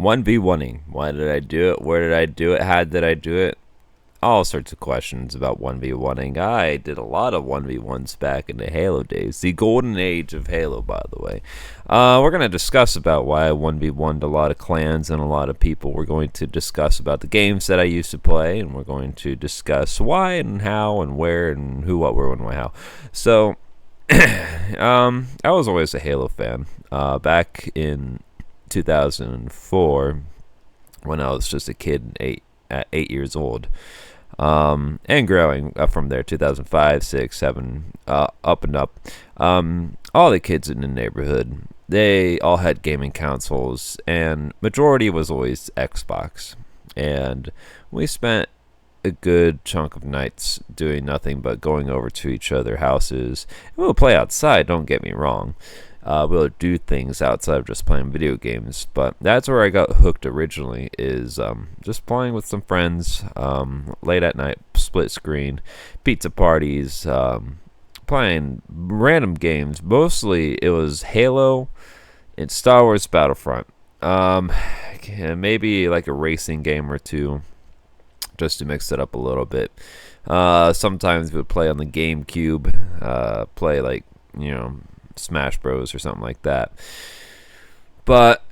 1v1ing. Why did I do it? Where did I do it? How did I do it? All sorts of questions about 1v1ing. I did a lot of 1v1s back in the Halo days. The golden age of Halo, by the way. We're going to discuss about why I 1v1'd a lot of clans and a lot of people. We're going to discuss about the games that I used to play, and we're going to discuss why and how and where and who, what, where, when, why, how. So, I was always a Halo fan. Back in 2004, when I was just a kid, at 8 years old, and growing up from there, 2005, 6, 7, up and up. All the kids in the neighborhood, they all had gaming consoles, and majority was always Xbox. And we spent a good chunk of nights doing nothing but going over to each other's houses. We'll play outside, don't get me wrong. We'll do things outside of just playing video games, but that's where I got hooked originally, is just playing with some friends, late at night, split screen, pizza parties, playing random games. Mostly it was Halo and Star Wars Battlefront, maybe like a racing game or two, just to mix it up a little bit. Sometimes we'd play on the GameCube, play like, Smash Bros or something like that. But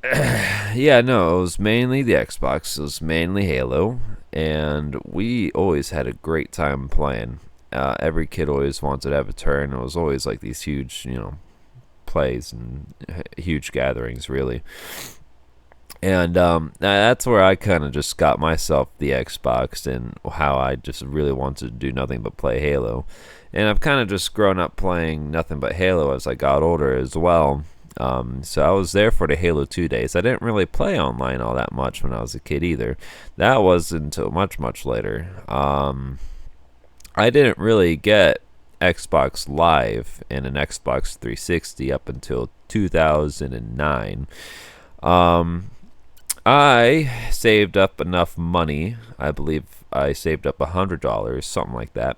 yeah, no, it was mainly the Xbox. It was mainly Halo, and we always had a great time playing. Every kid always wanted to have a turn. It was always like these huge, plays and huge gatherings, really. And that's where I kind of just got myself the Xbox, and how I just really wanted to do nothing but play Halo. And I've kind of just grown up playing nothing but Halo as I got older as well. So I was there for the Halo 2 days. I didn't really play online all that much when I was a kid either. That wasn't until much, much later. I didn't really get Xbox Live and an Xbox 360 up until 2009. I saved up enough money. I believe I saved up $100, something like that.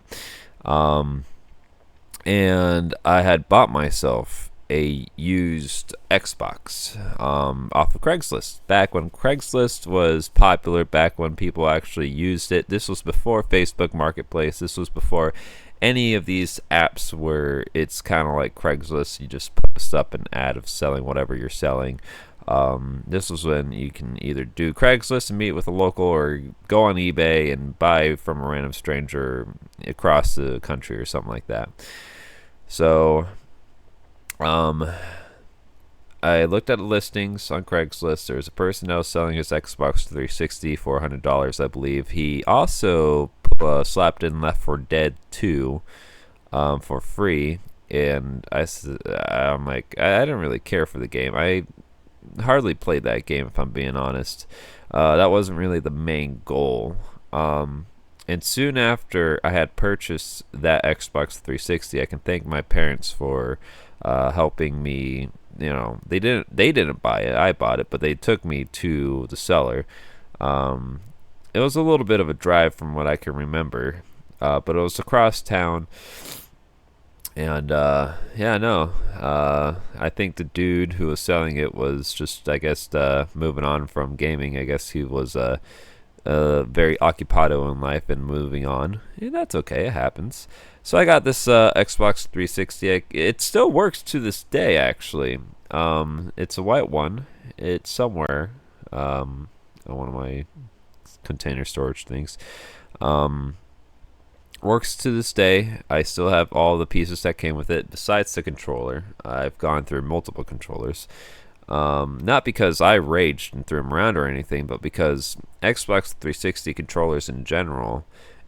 And I had bought myself a used Xbox off of Craigslist. Back when Craigslist was popular, back when people actually used it. This was before Facebook Marketplace. This was before any of these apps where it's kind of like Craigslist. You just post up an ad of selling whatever you're selling. This was when you can either do Craigslist and meet with a local, or go on eBay and buy from a random stranger across the country or something like that. So, I looked at the listings on Craigslist. There's a person that was selling his Xbox 360 for $100, I believe. He also slapped in Left 4 Dead 2 for free, and I'm like, I didn't really care for the game. I hardly played that game, if I'm being honest. That wasn't really the main goal. And soon after I had purchased that Xbox 360, I can thank my parents for helping me. They didn't buy it. I bought it, but they took me to the seller. It was a little bit of a drive from what I can remember, but it was across town. And yeah, no, I think the dude who was selling it was just, I guess, moving on from gaming. I guess he was very occupado in life and moving on. Yeah, that's okay, it happens. So I got this Xbox 360. It still works to this day, actually. It's a white one. It's somewhere on one of my container storage things. Works to this day. I still have all the pieces that came with it, besides the controller. I've gone through multiple controllers. Not because I raged and threw them around or anything, but because Xbox 360 controllers in general,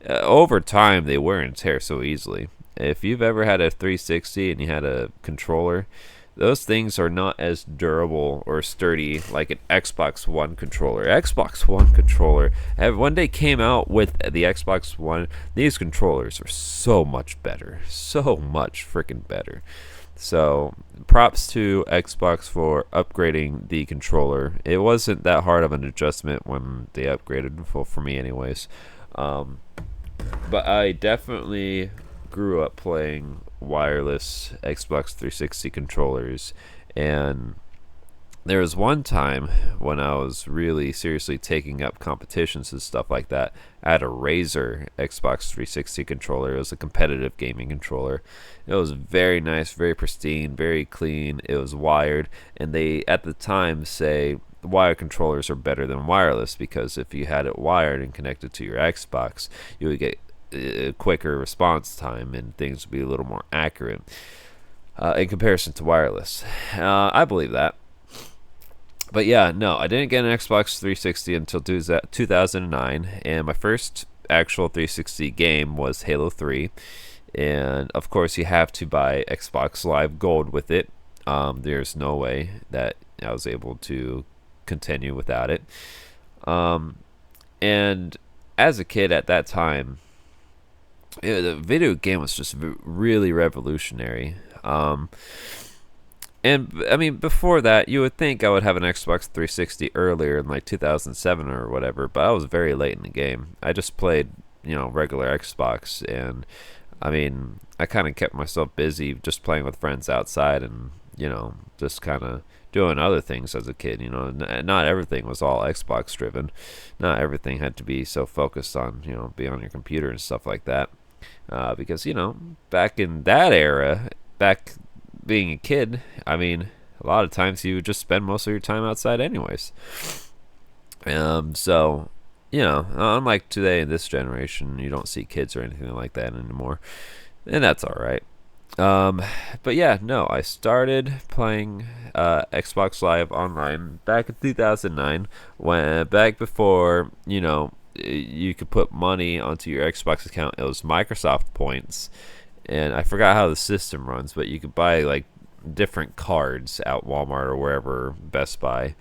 over time, they wear and tear so easily. If you've ever had a 360 and you had a controller, those things are not as durable or sturdy like an Xbox One controller. Xbox One controller, when they came out with the Xbox One, these controllers are so much better. So much freaking better. So, props to Xbox for upgrading the controller. It wasn't that hard of an adjustment when they upgraded, for me anyways. But I definitely grew up playing wireless Xbox 360 controllers, and There was one time when I was really seriously taking up competitions and stuff like that. I had a Razer Xbox 360 controller. It was a competitive gaming controller. It was very nice, very pristine, very clean. It was wired, and they at the time say wired controllers are better than wireless, because if you had it wired and connected to your Xbox, you would get a quicker response time and things would be a little more accurate in comparison to wireless. I believe that. But yeah, no, I didn't get an Xbox 360 until 2009, and my first actual 360 game was Halo 3. And of course, you have to buy Xbox Live Gold with it. There's no way that I was able to continue without it. And as a kid at that time, the video game was just really revolutionary. And I mean, before that, you would think I would have an Xbox 360 earlier in like 2007 or whatever, but I was very late in the game. I just played, regular Xbox, and I mean, I kind of kept myself busy just playing with friends outside and, just kind of doing other things as a kid. Not everything was all Xbox driven. Not everything had to be so focused on, being on your computer and stuff like that. Because, back in that era, back being a kid, I mean, a lot of times you would just spend most of your time outside anyways. So, unlike today in this generation, you don't see kids or anything like that anymore. And that's all right. But yeah, no, I started playing Xbox Live Online back in 2009, back before, you could put money onto your Xbox account. It was Microsoft points. And I forgot how the system runs, but you could buy like different cards at Walmart or wherever, Best Buy,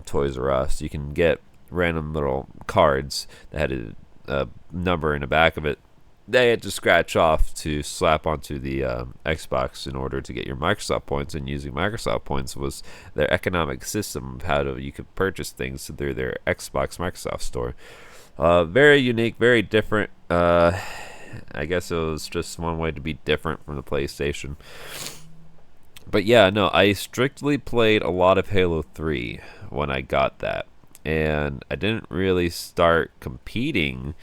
Toys R Us. You can get random little cards that had a number in the back of it. They had to scratch off to slap onto the Xbox in order to get your Microsoft points. And using Microsoft points was their economic system of how you could purchase things through their Xbox Microsoft store. Very unique, very different. I guess it was just one way to be different from the PlayStation. But yeah, no, I strictly played a lot of Halo 3 when I got that. And I didn't really start competing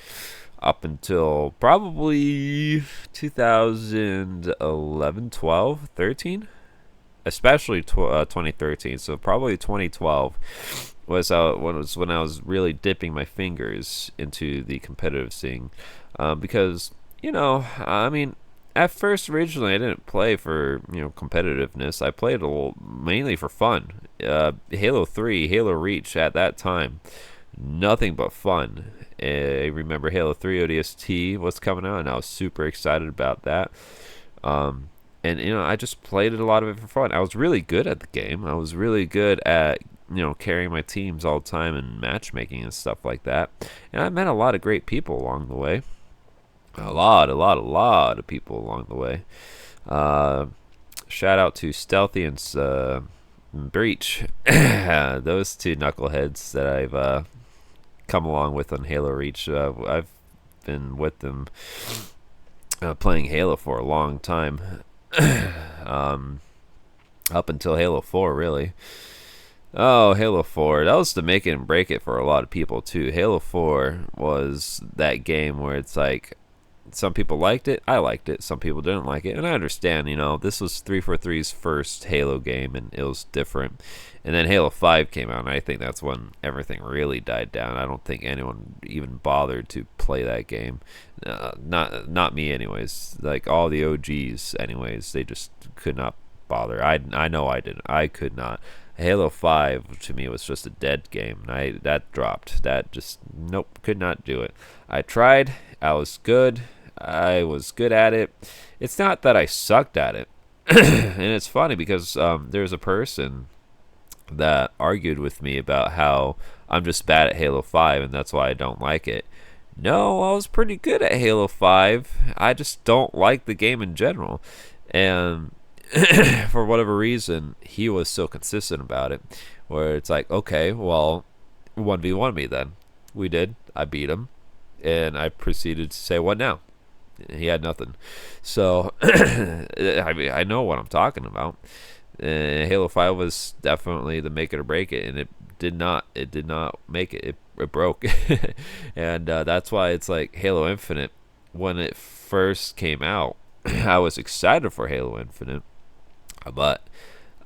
up until probably 2011, 12, 13? Especially 2013. So probably 2012 was when I was really dipping my fingers into the competitive scene. Because I mean, at first, originally, I didn't play for, competitiveness. I played mainly for fun. Halo 3, Halo Reach at that time, nothing but fun. I remember Halo 3 ODST was coming out, and I was super excited about that. And, I just played a lot of it for fun. I was really good at the game. I was really good at, carrying my teams all the time and matchmaking and stuff like that. And I met a lot of great people along the way. A lot of people along the way. Shout out to Stealthy and Breach. Those two knuckleheads that I've come along with on Halo Reach. I've been with them playing Halo for a long time. Up until Halo 4, really. Oh, Halo 4. That was the make it and break it for a lot of people, too. Halo 4 was that game where it's like, some people liked it, I liked it, some people didn't like it, and I understand, this was 343's first Halo game, and it was different. And then Halo 5 came out, and I think that's when everything really died down. I don't think anyone even bothered to play that game. Not me, anyways. Like, all the OGs, anyways, they just could not bother. I know I didn't. I could not. Halo 5 to me was just a dead game. That dropped. That just, nope, could not do it. I tried. I was good. I was good at it. It's not that I sucked at it. And it's funny because there's a person that argued with me about how I'm just bad at Halo 5 and that's why I don't like it. No, I was pretty good at Halo 5. I just don't like the game in general. And for whatever reason, he was so consistent about it, where it's like, okay, well, 1v1 me then. We did. I beat him. And I proceeded to say, what now? He had nothing. So, I mean, I know what I'm talking about. Halo 5 was definitely the make it or break it, and it did not. It did not make it. It broke, and that's why it's like Halo Infinite. When it first came out, I was excited for Halo Infinite, but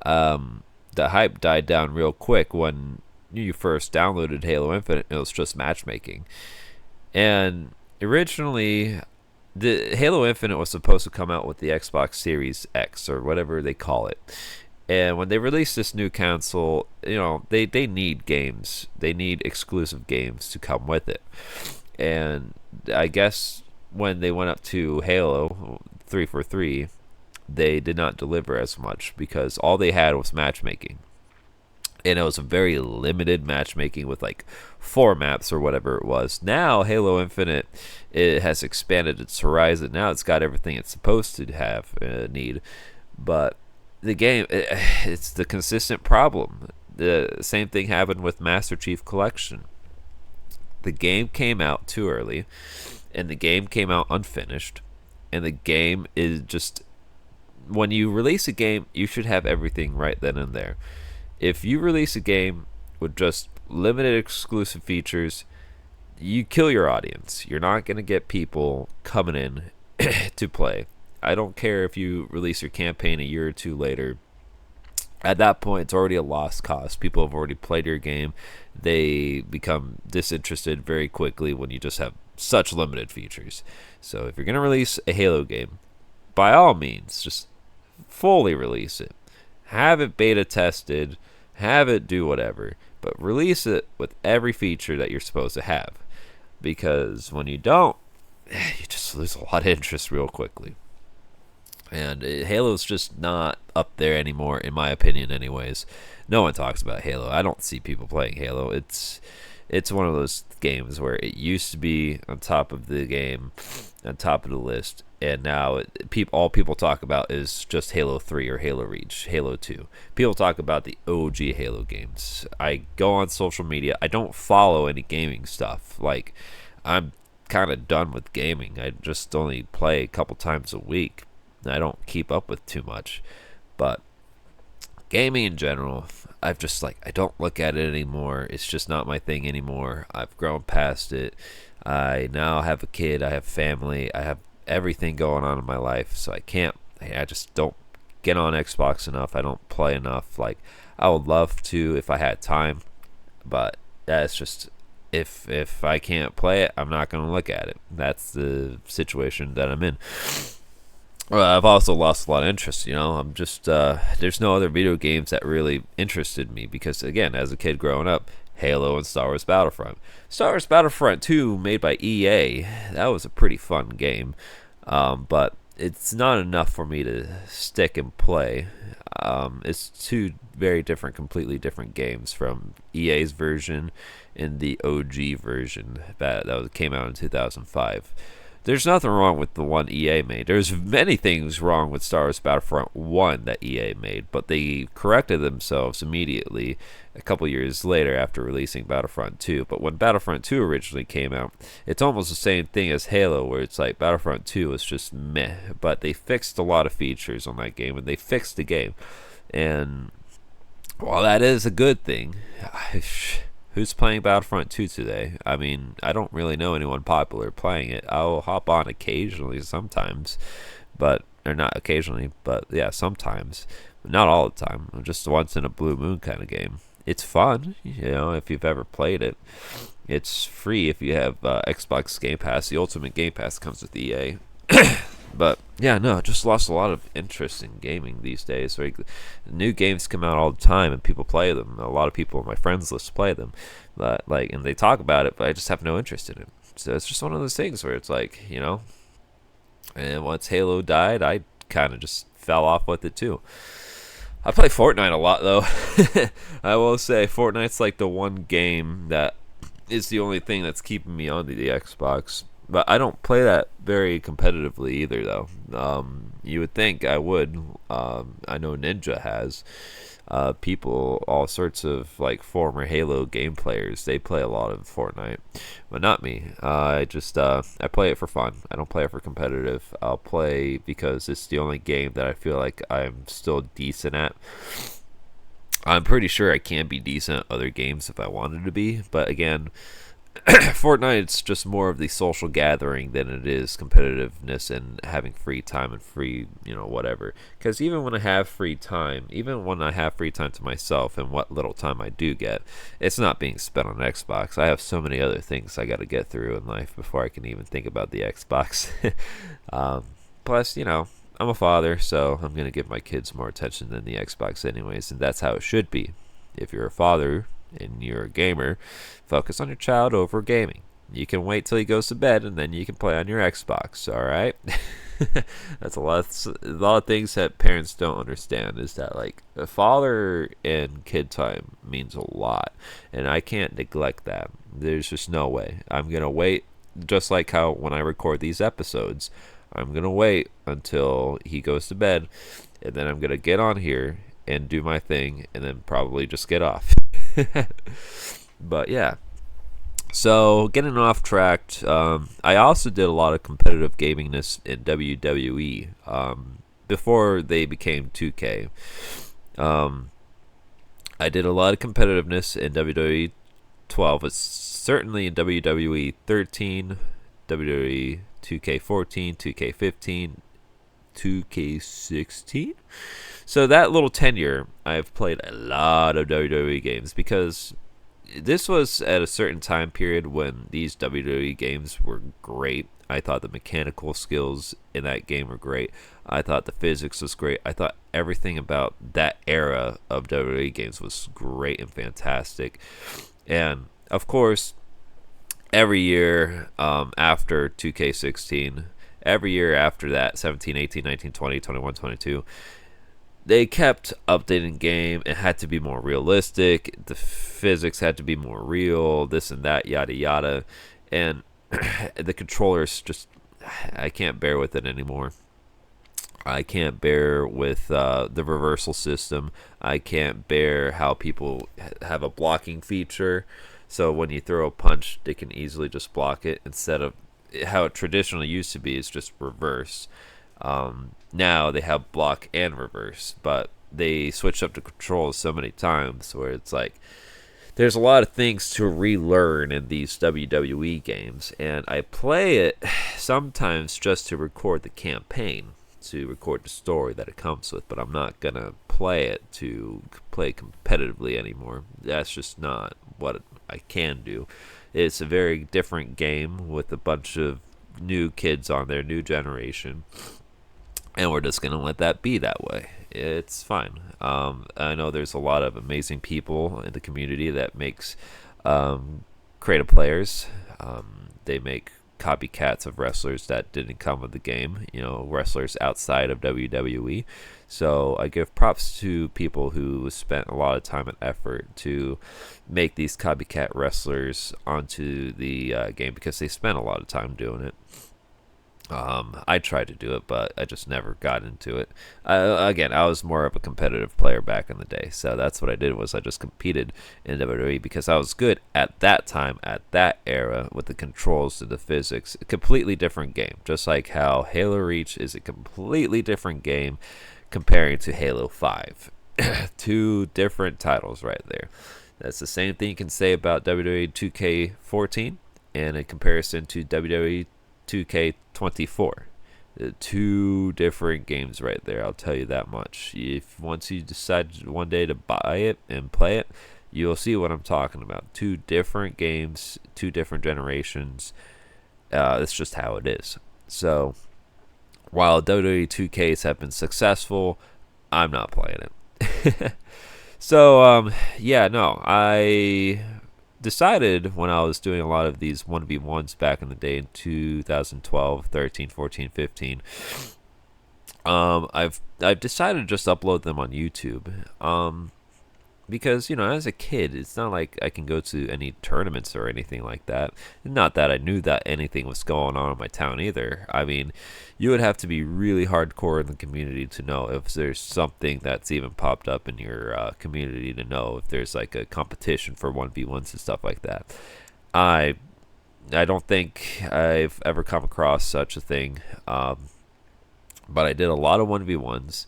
the hype died down real quick when you first downloaded Halo Infinite. It was just matchmaking, and originally the Halo Infinite was supposed to come out with the Xbox Series X or whatever they call it. And when they release this new console, they need games. They need exclusive games to come with it. And I guess when they went up to Halo 343, they did not deliver as much because all they had was matchmaking. And it was a very limited matchmaking with like 4 maps or whatever it was. Now Halo Infinite, it has expanded its horizon. Now it's got everything it's supposed to have need, but the game, it's the consistent problem. The same thing happened with Master Chief Collection. The game came out too early, and the game came out unfinished, and the game is just, when you release a game, you should have everything right then and there. If you release a game with just limited exclusive features, you kill your audience. You're not going to get people coming in to play. I don't care if you release your campaign a year or two later. At that point, it's already a lost cause. People have already played your game. They become disinterested very quickly when you just have such limited features. So if you're going to release a Halo game, by all means, just fully release it. Have it beta tested. Have it do whatever. But release it with every feature that you're supposed to have. Because when you don't, you just lose a lot of interest real quickly. And Halo's just not up there anymore, in my opinion, anyways. No one talks about Halo. I don't see people playing Halo. It's one of those games where it used to be on top of the game, on top of the list, and now all people talk about is just Halo 3 or Halo Reach, Halo 2. People talk about the OG Halo games. I go on social media. I don't follow any gaming stuff. Like, I'm kind of done with gaming. I just only play a couple times a week. I don't keep up with too much, but gaming in general, I don't look at it anymore. It's just not my thing anymore. I've grown past it. I now have a kid. I have family. I have everything going on in my life, so I just don't get on Xbox enough. I don't play enough. Like, I would love to if I had time, but that's just, if I can't play it, I'm not going to look at it. That's the situation that I'm in. Well, I've also lost a lot of interest. I'm just there's no other video games that really interested me because, again, as a kid growing up, Halo and Star Wars Battlefront. Star Wars Battlefront 2, made by EA, that was a pretty fun game, but it's not enough for me to stick and play. It's two very different, completely different games from EA's version and the OG version that came out in 2005. There's nothing wrong with the one EA made. There's many things wrong with Star Wars Battlefront 1 that EA made, but they corrected themselves immediately a couple years later after releasing Battlefront 2. But when Battlefront 2 originally came out, it's almost the same thing as Halo, where it's like Battlefront 2 was just meh, but they fixed a lot of features on that game, and they fixed the game. And while that is a good thing, who's playing Battlefront 2 today? I mean, I don't really know anyone popular playing it. I'll hop on occasionally sometimes, or not occasionally, but yeah, sometimes. But not all the time. Just once in a blue moon kind of game. It's fun, if you've ever played it. It's free if you have Xbox Game Pass. The Ultimate Game Pass comes with EA. But yeah, no, just lost a lot of interest in gaming these days. Like, new games come out all the time and people play them. A lot of people on my friends list play them, but and they talk about it, but I just have no interest in it. So it's just one of those things where it's like, and once Halo died, I kind of just fell off with it too. I play Fortnite a lot though. I will say Fortnite's like the one game that is the only thing that's keeping me on the Xbox. But I don't play that very competitively either, though. You would think I would. I know Ninja has. people, all sorts of like former Halo game players, they play a lot of Fortnite, but not me. I play it for fun. I don't play it for competitive. I'll play because it's the only game that I feel like I'm still decent at. I'm pretty sure I can be decent at other games if I wanted to be, but again, Fortnite's just more of the social gathering than it is competitiveness and having free time and free, whatever. Because even when I have free time, to myself and what little time I do get, it's not being spent on Xbox. I have so many other things I got to get through in life before I can even think about the Xbox. Plus, I'm a father, so I'm going to give my kids more attention than the Xbox anyways, and that's how it should be. If you're a father and you're a gamer, focus on your child over gaming. You can wait till he goes to bed and then you can play on your Xbox, alright? That's a lot of things that parents don't understand, is that like a father and kid time means a lot, and I can't neglect that. There's just no way. I'm going to wait, just like how when I record these episodes, I'm going to wait until he goes to bed, and then I'm going to get on here and do my thing, and then probably just get off. But yeah. So, getting off track, I also did a lot of competitive gamingness in WWE before they became 2K. I did a lot of competitiveness in WWE 12, but certainly in WWE 13, WWE 2K14, 2K15, 2K16. So that little tenure, I've played a lot of WWE games because this was at a certain time period when these WWE games were great. I thought the mechanical skills in that game were great. I thought the physics was great. I thought everything about that era of WWE games was great and fantastic. And of course, every year after 2K16, every year after that, 17, 18, 19, 20, 21, 22, they kept updating the game. It had to be more realistic. The physics had to be more real, this and that, yada yada. And the controllers just, I can't bear with it anymore. I can't bear with the reversal system. I can't bear how people have a blocking feature. So when you throw a punch, they can easily just block it instead of how it traditionally used to be, is just reverse. Now they have block and reverse, but they switch up the controls so many times where it's like there's a lot of things to relearn in these WWE games, and I play it sometimes just to record the campaign, to record the story that it comes with, but I'm not gonna play it to play competitively anymore. That's just not what I can do. It's a very different game with a bunch of new kids on there, new generation, and we're just gonna let that be that way. It's fine. I know there's a lot of amazing people in the community that makes creative players. They make copycats of wrestlers that didn't come with the game, wrestlers outside of WWE. So I give props to people who spent a lot of time and effort to make these copycat wrestlers onto the game, because they spent a lot of time doing it. I tried to do it, but I just never got into it. Again, I was more of a competitive player back in the day, so that's what I did, was I just competed in WWE because I was good at that time, at that era, with the controls to the physics. A completely different game, just like how Halo Reach is a completely different game comparing to Halo 5. Two different titles right there. That's the same thing you can say about WWE 2K14 and in comparison to WWE 2K24. Two different games right there, I'll tell you that much. If once you decide one day to buy it and play it, you'll see what I'm talking about. Two different games, two different generations. It's just how it is. So while WWE 2Ks have been successful, I'm not playing it. So I decided when I was doing a lot of these 1v1s back in the day in 2012, 13, 14, 15, I've decided to just upload them on YouTube. because as a kid, it's not like I can go to any tournaments or anything like that. Not that I knew that anything was going on in my town either. I mean, you would have to be really hardcore in the community to know if there's something that's even popped up in your community, to know if there's like a competition for 1v1s and stuff like that. I I don't think I've ever come across such a thing, but I did a lot of 1v1s,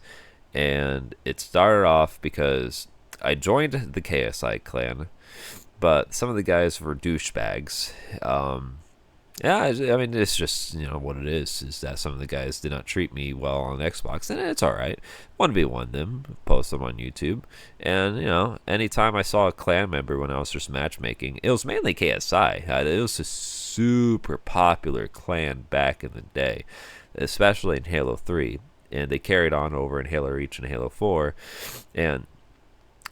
and it started off because I joined the KSI clan, but some of the guys were douchebags. Yeah, I mean, it's just what it is that some of the guys did not treat me well on Xbox, and it's all right. 1v1 them, post them on YouTube, and anytime I saw a clan member when I was just matchmaking, it was mainly KSI. It was a super popular clan back in the day, especially in Halo 3, and they carried on over in Halo Reach and Halo 4, and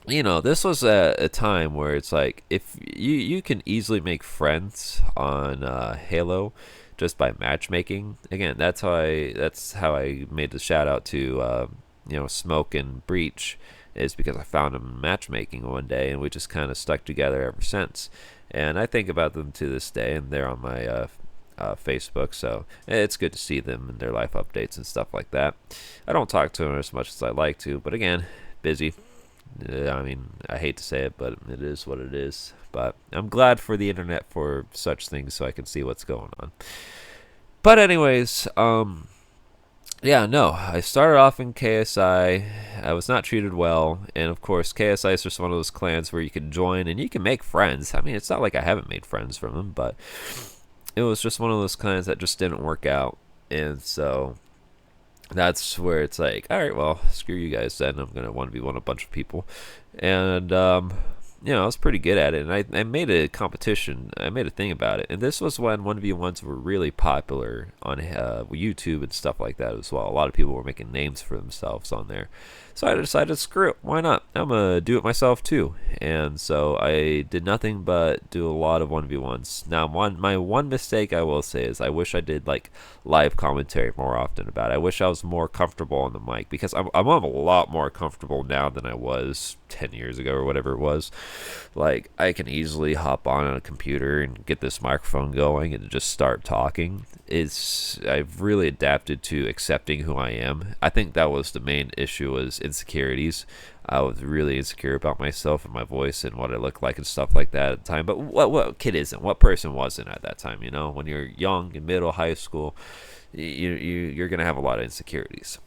this was a time where it's like, if you can easily make friends on Halo just by matchmaking. Again, that's how I made the shout out to Smoke and Breach, is because I found them matchmaking one day, and we just kind of stuck together ever since. And I think about them to this day, and they're on my Facebook, so it's good to see them and their life updates and stuff like that. I don't talk to them as much as I like to, but again, busy. I mean, I hate to say it, but it is what it is. But I'm glad for the internet for such things, so I can see what's going on. But anyways, yeah, no, I started off in KSI. I was not treated well, and of course, KSI is just one of those clans where you can join and you can make friends. I mean, it's not like I haven't made friends from them, but it was just one of those clans that just didn't work out, and so that's where it's like, all right, well, screw you guys then. I'm gonna 1v1 a bunch of people, and I was pretty good at it, and I made a competition. I made a thing about it, and this was when 1v1s were really popular on YouTube and stuff like that as well. A lot of people were making names for themselves on there, so I decided, screw it, why not? I'm gonna do it myself too, and so I did nothing but do a lot of 1v1s. Now, my one mistake I will say is I wish I did like live commentary more often about it. I wish I was more comfortable on the mic, because I'm a lot more comfortable now than I was 10 years ago or whatever it was. Like, I can easily hop on a computer and get this microphone going and just start talking. I've really adapted to accepting who I am. I think that was the main issue, was insecurities. I was really insecure about myself and my voice and what I looked like and stuff like that at the time. But what kid isn't? What person wasn't at that time? When you're young, in middle, high school, you're gonna have a lot of insecurities.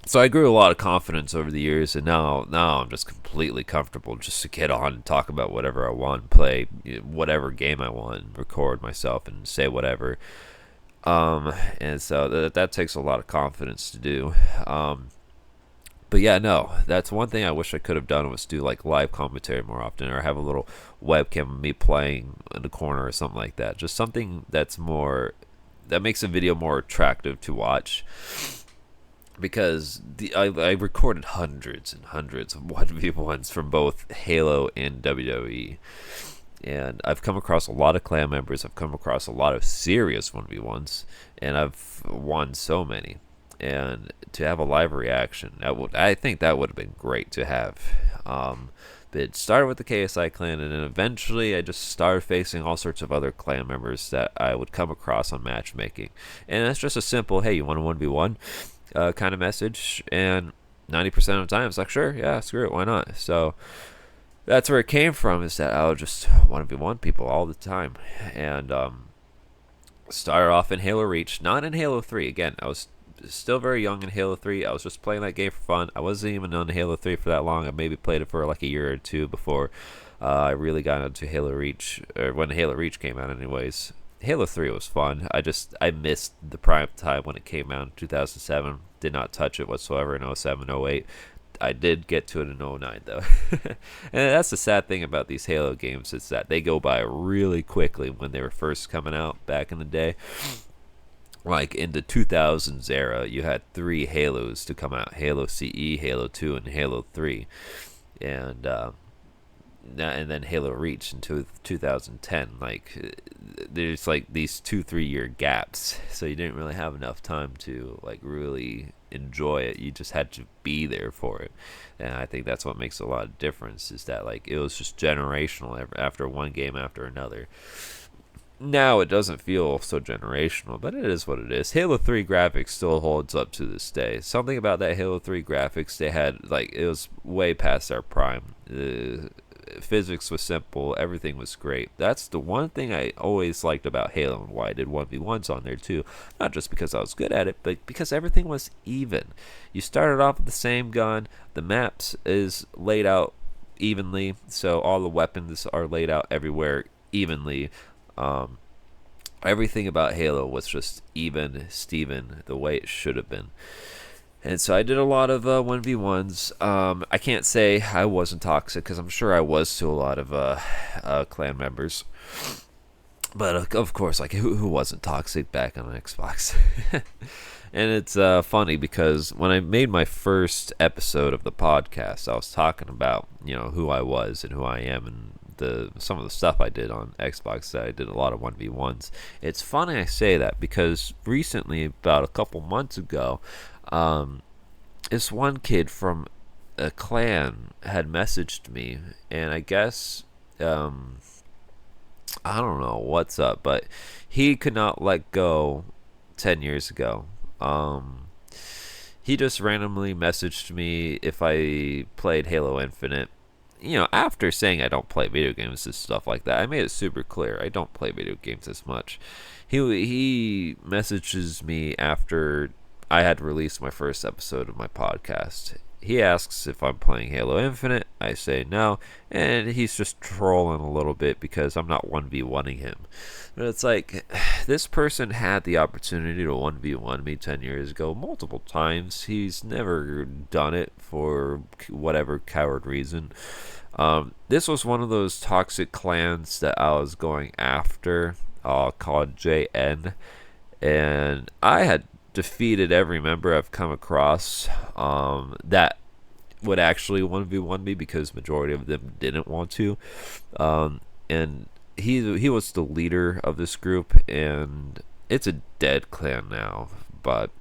So I grew a lot of confidence over the years, and now I'm just completely comfortable just to get on and talk about whatever I want, play whatever game I want, record myself and say whatever. And so that takes a lot of confidence to do. But yeah, no, that's one thing I wish I could have done, was do like live commentary more often, or have a little webcam of me playing in the corner or something like that. Just something that makes a video more attractive to watch, because I recorded hundreds and hundreds of 1v1s from both Halo and WWE. And I've come across a lot of clan members. I've come across a lot of serious 1v1s, and I've won so many. And to have a live reaction, I think that would have been great to have. But it started with the KSI clan, and then eventually I just started facing all sorts of other clan members that I would come across on matchmaking. And that's just a simple, hey, you want a 1v1? Kind of message, and 90% of the time it's like, sure, yeah, screw it, why not? So that's where it came from, is that I would just 1v1 people all the time. And started off in Halo Reach, not in Halo 3. Again, I was still very young in Halo 3. I was just playing that game for fun. I wasn't even on Halo 3 for that long. I maybe played it for like a year or two before I really got into Halo Reach, or when Halo Reach came out anyways. Halo 3 was fun. I missed the prime time when it came out in 2007. Did not touch it whatsoever in 07, 08. I did get to it in 09 though. And that's the sad thing about these Halo games, is that they go by really quickly when they were first coming out back in the day. Like in the 2000s era, you had 3 Halos to come out: Halo CE, Halo 2, and Halo 3. And then Halo Reach into 2010. Like, there's like these 2-3 year gaps, so you didn't really have enough time to like really enjoy it. You just had to be there for it. And I think that's what makes a lot of difference, is that like it was just generational after one game after another. Now it doesn't feel so generational, but it is what it is. Halo 3 graphics still holds up to this day. Something about that Halo 3 graphics, they had, like, it was way past our prime. Physics was simple, everything was great. That's the one thing I always liked about Halo, and why I did 1v1s on there too. Not just because I was good at it, but because everything was even. You started off with the same gun, the maps is laid out evenly, so all the weapons are laid out everywhere evenly. Everything about Halo was just even, Steven, the way it should have been. And so I did a lot of 1v1s. I can't say I wasn't toxic, because I'm sure I was to a lot of clan members. But of course, like, who wasn't toxic back on Xbox? And it's funny because when I made my first episode of the podcast, I was talking about, who I was and who I am, and some of the stuff I did on Xbox. That I did a lot of 1v1s. It's funny I say that because recently, about a couple months ago, this one kid from a clan had messaged me, and I guess I don't know what's up, but he could not let go 10 years ago. He just randomly messaged me if I played Halo Infinite. After saying I don't play video games and stuff like that, I made it super clear I don't play video games as much. He messages me after I had released my first episode of my podcast. He asks if I'm playing Halo Infinite. I say no, and he's just trolling a little bit because I'm not 1v1ing him. But it's like, this person had the opportunity to 1v1 me 10 years ago multiple times. He's never done it for whatever coward reason. This was one of those toxic clans that I was going after, called JN, and I had defeated every member I've come across that would actually 1v1 me, because majority of them didn't want to. And he was the leader of this group, and it's a dead clan now, but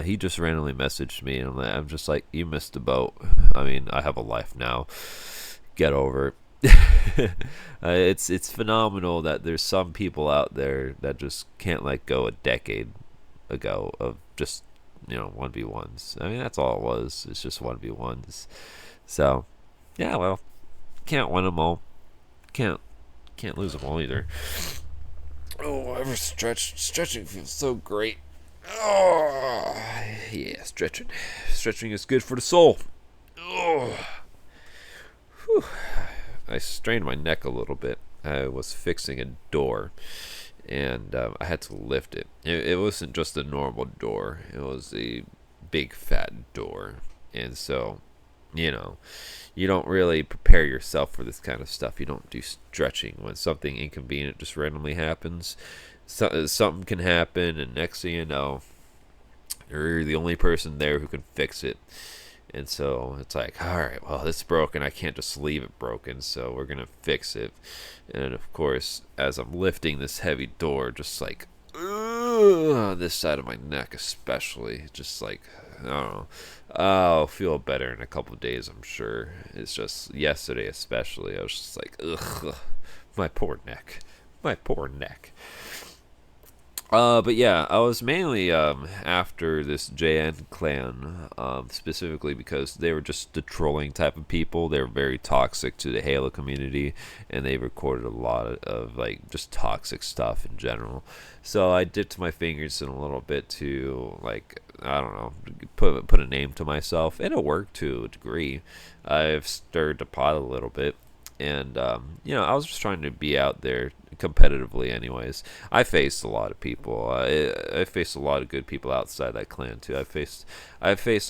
he just randomly messaged me, and I'm just like, you missed the boat. I mean, I have a life now. Get over it. It's phenomenal that there's some people out there that just can't let go a decade ago of just 1v1s. I mean, that's all it was. It's just 1v1s. So yeah, well, can't win them all. Can't lose them all either. Oh, ever stretching feels so great. Oh yeah, stretching is good for the soul. Oh, whew. I strained my neck a little bit. I was fixing a door, and I had to lift it. It wasn't just a normal door. It was a big fat door. And so, you don't really prepare yourself for this kind of stuff. You don't do stretching when something inconvenient just randomly happens. Something can happen, and next thing you know, you're the only person there who can fix it. And so it's like, all right, well, this is broken. I can't just leave it broken, so we're going to fix it. And of course, as I'm lifting this heavy door, just like, on this side of my neck especially, just like, I don't know. I'll feel better in a couple of days, I'm sure. It's just yesterday especially, I was just like, ugh, my poor neck. My poor neck. But yeah, I was mainly after this JN clan, specifically because they were just the trolling type of people. They were very toxic to the Halo community, and they recorded a lot of like just toxic stuff in general. So I dipped my fingers in a little bit to, like, I don't know, put a name to myself, and it worked to a degree. I've stirred the pot a little bit, and I was just trying to be out there competitively anyways. I faced a lot of people. I faced a lot of good people outside that clan too. I faced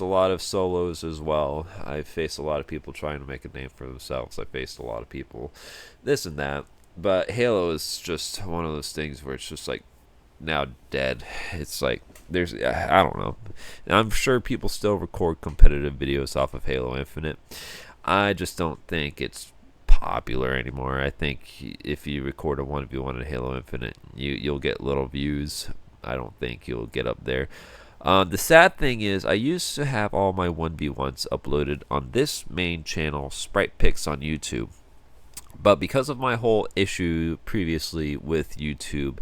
a lot of solos as well. I faced a lot of people trying to make a name for themselves. I faced a lot of people this and that. But Halo is just one of those things where it's just like now dead. It's like I don't know. I'm sure people still record competitive videos off of Halo Infinite. I just don't think it's popular anymore. I think if you record a 1v1 in Halo Infinite, you'll get little views. I don't think you'll get up there. The sad thing is, I used to have all my 1v1s uploaded on this main channel, Sprite Picks on YouTube. But because of my whole issue previously with YouTube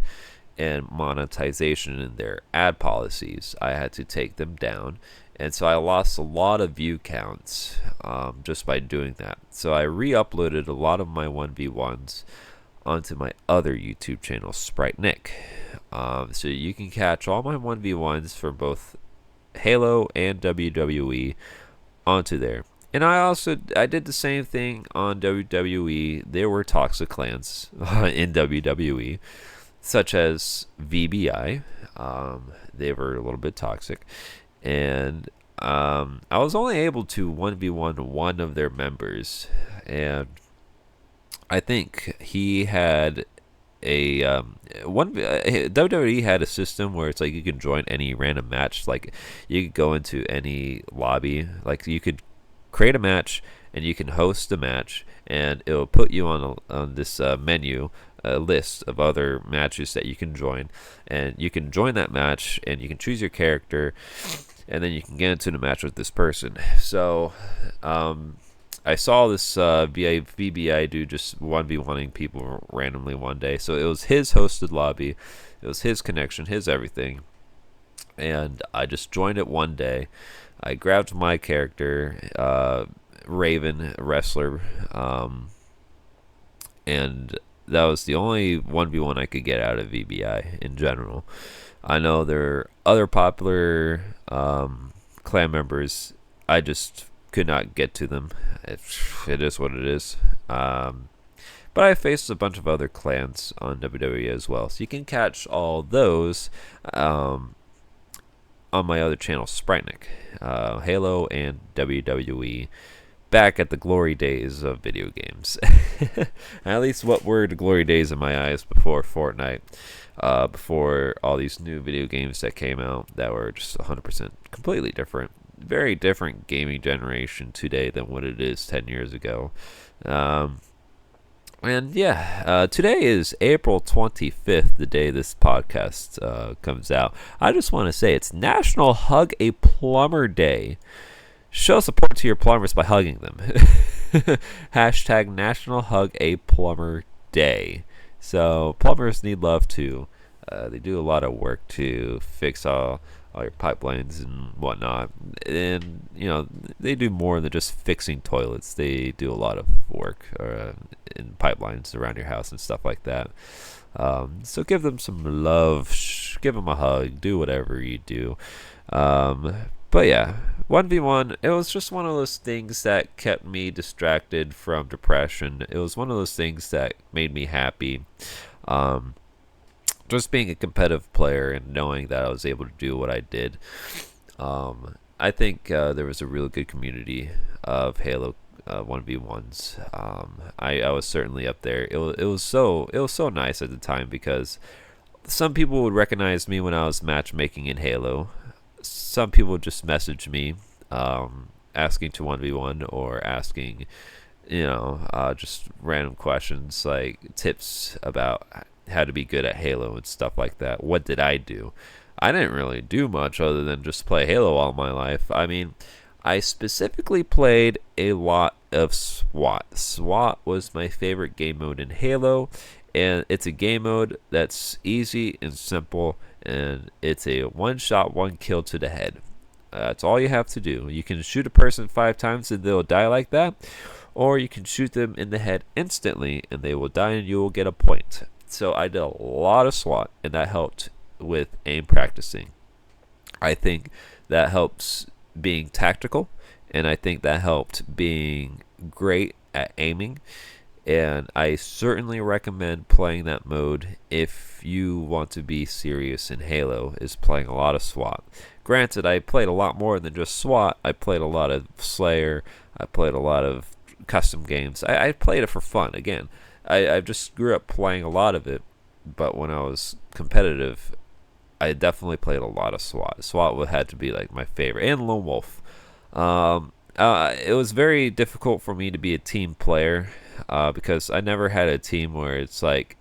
and monetization and their ad policies, I had to take them down. And so I lost a lot of view counts just by doing that. So I re-uploaded a lot of my 1v1s onto my other YouTube channel, Sprite Nick. So you can catch all my 1v1s from both Halo and WWE onto there. And I did the same thing on WWE. There were toxic clans in WWE, such as VBI. They were a little bit toxic. And I was only able to 1v1 one of their members. And I think he had WWE had a system where it's like you can join any random match. Like you could go into any lobby. Like you could create a match and you can host a match, and it will put you on this menu, a list of other matches that you can join, and you can join that match and you can choose your character, and then you can get into the match with this person. So I saw this VBI dude just 1v1ing people randomly one day. So it was his hosted lobby, it was his connection, his everything, and I just joined it one day. I grabbed my character, Raven, a wrestler, and that was the only 1v1 I could get out of VBI in general. I know there are other popular clan members. I just could not get to them. It is what it is. But I faced a bunch of other clans on WWE as well. So you can catch all those on my other channel, Sprite Nick. Halo and WWE. Back at the glory days of video games. At least what were the glory days in my eyes before Fortnite. Before all these new video games that came out that were just 100% completely different. Very different gaming generation today than what it is 10 years ago. And yeah, today is April 25th, the day this podcast comes out. I just want to say it's National Hug a Plumber Day. Show support to your plumbers by hugging them. Hashtag National Hug a Plumber Day. So plumbers need love too. They do a lot of work to fix all your pipelines and whatnot. And, you know, they do more than just fixing toilets. They do a lot of work in pipelines around your house and stuff like that. So give them some love. Give them a hug. Do whatever you do. But yeah, 1v1, it was just one of those things that kept me distracted from depression. It was one of those things that made me happy. Just being a competitive player and knowing that I was able to do what I did. I think there was a really good community of Halo 1v1s. I was certainly up there. It was so nice at the time because some people would recognize me when I was matchmaking in Halo. Some people just message me asking to 1v1 or asking, just random questions like tips about how to be good at Halo and stuff like that. What did I do? I didn't really do much other than just play Halo all my life. I mean, I specifically played a lot of SWAT. SWAT was my favorite game mode in Halo, and it's a game mode that's easy and simple, and it's a one-shot, one-kill to the head. That's all you have to do. You can shoot a person 5 times and they'll die like that, or you can shoot them in the head instantly and they will die and you will get a point. So I did a lot of SWAT, and that helped with aim practicing. I think that helps being tactical, and I think that helped being great at aiming. And I certainly recommend playing that mode if you want to be serious in Halo, is playing a lot of SWAT. Granted, I played a lot more than just SWAT. I played a lot of Slayer. I played a lot of custom games. I played it for fun. Again, I just grew up playing a lot of it, but when I was competitive, I definitely played a lot of SWAT. SWAT had to be like my favorite, and Lone Wolf. It was very difficult for me to be a team player because I never had a team where it's like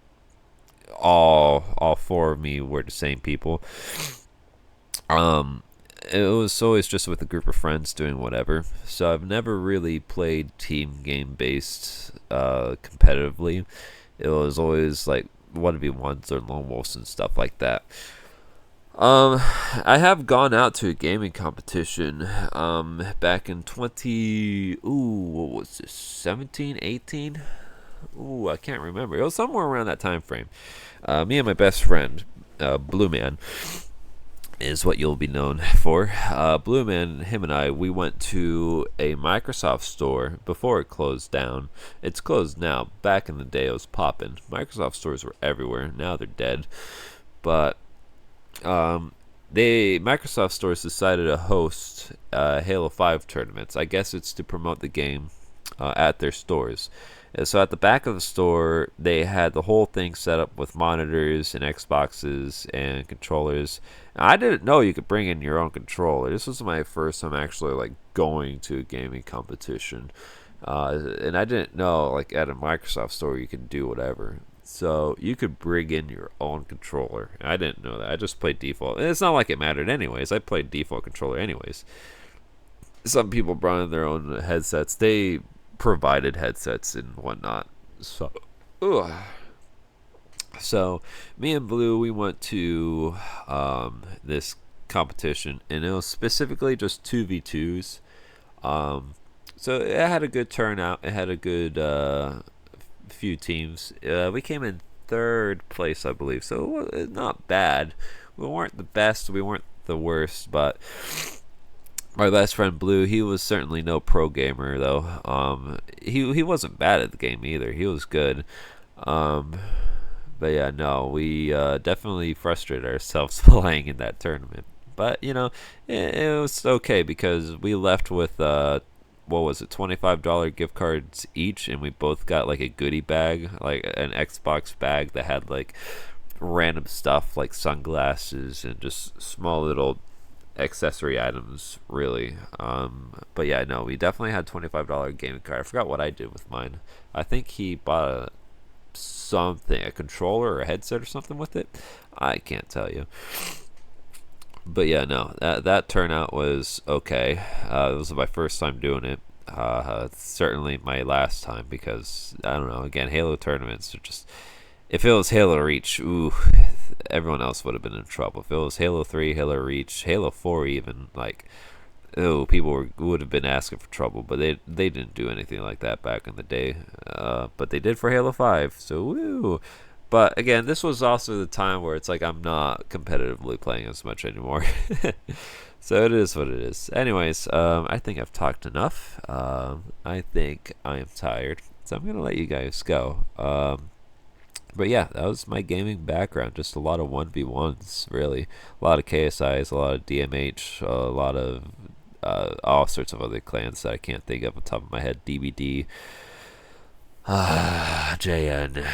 all 4 of me were the same people. it was always just with a group of friends doing whatever. So I've never really played team game based competitively. It was always like 1v1s or lone wolves and stuff like that. Um, I have gone out to a gaming competition back in 20, what was this, 17, 18? Ooh, I can't remember. It was somewhere around that time frame. Me and my best friend, Blue Man, is what you'll be known for. Blue Man, him and I, we went to a Microsoft store before it closed down. It's closed now. Back in the day, it was popping. Microsoft stores were everywhere. Now they're dead. But Microsoft stores decided to host Halo 5 tournaments. I guess it's to promote the game at their stores. And so at the back of the store, they had the whole thing set up with monitors and Xboxes and controllers. And I didn't know you could bring in your own controller. This was my first time actually like going to a gaming competition, and I didn't know like at a Microsoft store you could do whatever. So you could bring in your own controller. I didn't know that. I just played default. And it's not like it mattered anyways. I played default controller anyways. Some people brought in their own headsets. They provided headsets and whatnot. So, ugh. So me and Blue, we went to this competition, and it was specifically just 2v2s. So it had a good turnout. It had a good few teams. We came in third place, I believe, so it was not bad. We weren't the best, we weren't the worst, but my best friend Blue, he was certainly no pro gamer though. He wasn't bad at the game either. He was good. But yeah, no, we definitely frustrated ourselves playing in that tournament. But you know, it was okay because we left with what was it, $25 gift cards each, and we both got like a goodie bag, like an Xbox bag that had like random stuff like sunglasses and just small little accessory items, really. But yeah, no, we definitely had $25 gaming card. I forgot what I did with mine. I think he bought a controller or a headset or something with it. I can't tell you. But yeah, no, that turnout was okay. It was my first time doing it. Certainly my last time because I don't know. Again, Halo tournaments are just. If it was Halo Reach, ooh, everyone else would have been in trouble. If it was Halo 3, Halo Reach, Halo 4, even like, oh, people would have been asking for trouble. But they didn't do anything like that back in the day. But they did for Halo 5. So woo. But again, this was also the time where it's like I'm not competitively playing as much anymore. So it is what it is. Anyways, I think I've talked enough. I think I am tired. So I'm going to let you guys go. But yeah, that was my gaming background. Just a lot of 1v1s, really. A lot of KSIs, a lot of DMH, a lot of all sorts of other clans that I can't think of on top of my head. DBD. JN,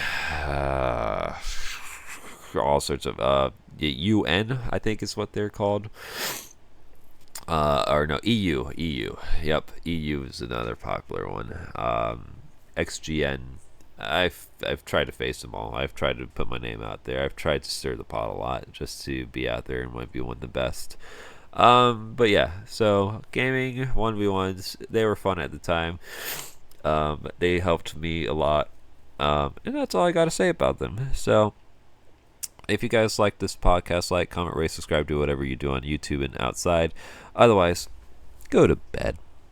all sorts of UN, I think is what they're called. Or no, EU. Yep, EU is another popular one. XGN. I've tried to face them all. I've tried to put my name out there. I've tried to stir the pot a lot just to be out there and might be one of the best. But yeah, so gaming 1v1s, they were fun at the time. They helped me a lot. And that's all I got to say about them. So, if you guys like this podcast, like, comment, rate, subscribe, do whatever you do on YouTube and outside. Otherwise, go to bed.